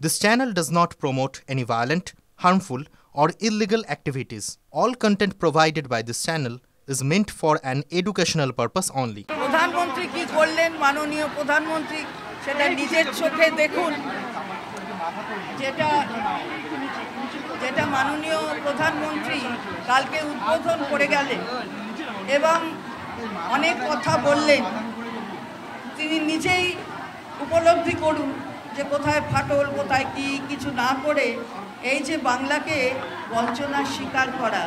This channel does not promote any violent, harmful, or illegal activities. All content provided by this channel is meant for an educational purpose only. প্রধানমন্ত্রী কি করলেন মাননীয় প্রধানমন্ত্রী সেটা নিজের চোখে দেখুন। যেটা মাননীয় প্রধানমন্ত্রী কালকে উদ্বোধন করে গেলেন এবং অনেক কথা বললেন, তিনি নিজেই উপলব্ধি করুন যে কোথায় ফাটল, কোথায় কি কিছু না করে এই যে বাংলাকে বঞ্চনার শিকার করা,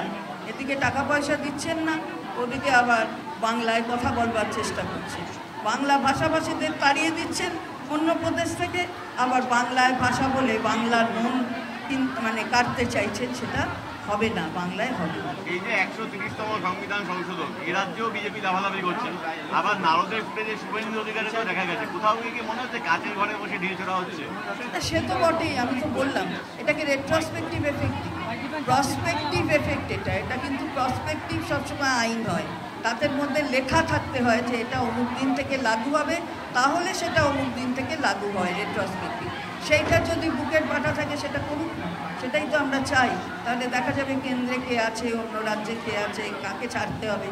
এদিকে টাকা পয়সা দিচ্ছেন না, ওদিকে আবার বাংলায় কথা বলবার চেষ্টা করছেন। বাংলা ভাষাভাষীদের তাড়িয়ে দিচ্ছেন অন্য প্রদেশ থেকে, আবার বাংলায় ভাষা বলে বাংলার মন কাটতে চাইছেন। সেটা হবে না, বাংলায় হবে না। এই যে 130তম সংবিধান সংশোধন, এ রাজ্যেও বিজেপি লাভালাভি করছেন, আবার নারদের ফুটেজে শুভেন্দু অধিকারীকেও দেখা গেছে। কোথাও কি মনে হচ্ছে কাজের ঘরে বসে ঢিল ছোড়া হচ্ছে? সে তো বটেই, আমি তো বললাম এটাকে রেট্রোস্পেক্টিভ এফেক্ট, প্রসপেক্টিভ এফেক্ট। এটা কিন্তু প্রসপেক্টিভ সবসময় আইন হয়, তাদের মধ্যে লেখা থাকতে হয় যে এটা অমুক দিন থেকে লাগু হবে, তাহলে সেটা অমুক দিন থেকে লাগু হয় রেট্রোস্পেক্টিভ। সেইটা যদি বুকের পাটা থাকে সেটা করুক, সেটাই তো আমরা চাই। তাহলে দেখা যাবে কেন্দ্রে কে আছে, অন্য রাজ্যে কে আছে, কাকে ছাড়তে হবে।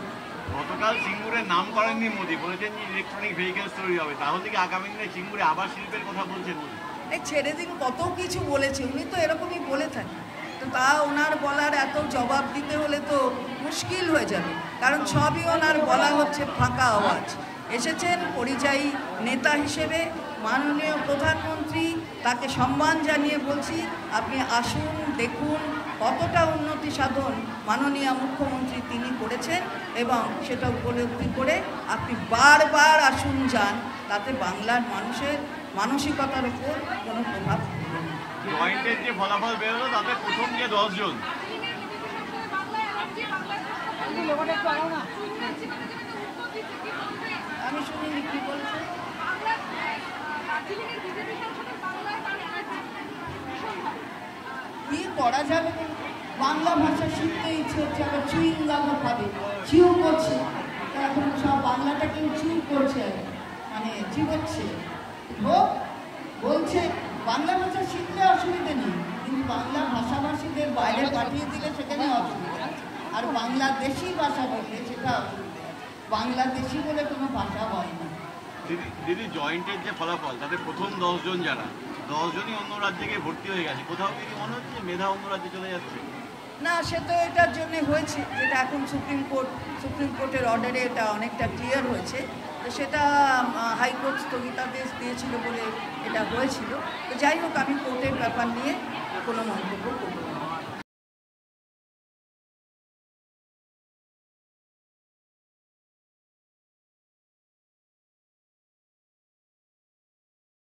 গতকাল সিঙ্গুরের নাম করেননি মোদি, বলেছেন যে ইলেকট্রনিক ভেহিকেলস তৈরি হবে। তাহলে কি আগামী দিনে সিঙ্গুরে আবার শিল্পের কথা বলছেন মোদি? এই ছেড়ে দিন, কত কিছু বলেছে, উনি তো এরকমই বলে থাকেন। তো তা ওনার বলার এত জবাব দিতে হলে তো মুশকিল হয়ে যাবে, কারণ সবই ওনার বলা হচ্ছে ফাঁকা আওয়াজ। এসেছেন পরিযায়ী নেতা হিসেবে, মাননীয় প্রধানমন্ত্রী, তাকে সম্মান জানিয়ে বলছি আপনি আসুন, দেখুন কতটা উন্নতি সাধন মাননীয় মুখ্যমন্ত্রী তিনি করেছেন, এবং সেটা উপলব্ধি করে আপনি বারবার আসুন, যান, তাতে বাংলার মানুষের মানসিকতার উপর কোনো প্রভাব পড়বে না। জয়েন্টের যে ফলাফল বেরোলো তাতে প্রথম যে 10 জন, আমি শুনিনি কি বলছে। কি করা যাবে, বাংলা ভাষা শিখতে ইচ্ছে হচ্ছে, আবার চুইংগামও খাবে, চিউ করছে। এখন সব বাংলাটা কেউ চিউ করছে, চিবোচ্ছে। হোক বলছে বাংলা ভাষা শিখলে অসুবিধে নেই, কিন্তু বাংলা ভাষাভাষীদের বাইরে পাঠিয়ে দিলে সেখানে অসুবিধা আছে। আর বাংলাদেশি ভাষা বললে সেটা অসুবিধা আছে। বাংলাদেশি বলে কোনো ভাষা হয় না। দিদি, জয়েন্টের যে ফলাফল তাতে প্রথম 10 জন, যারা 10 জনই অন্য রাজ্যে গিয়ে ভর্তি হয়ে গেছে। কোথাও কি মনে হচ্ছে মেধা অন্য রাজ্যে চলে যাচ্ছে? না, সে তো এটার জন্য হয়েছে, যেটা এখন সুপ্রিম কোর্টের অর্ডারে এটা অনেকটা ক্লিয়ার হয়েছে। তো সেটা হাইকোর্ট স্থগিতাদেশ দিয়েছিল বলে এটা হয়েছিল। তো যাই হোক, আমি কোর্টের ব্যাপার নিয়ে কোনো মন্তব্য করব না।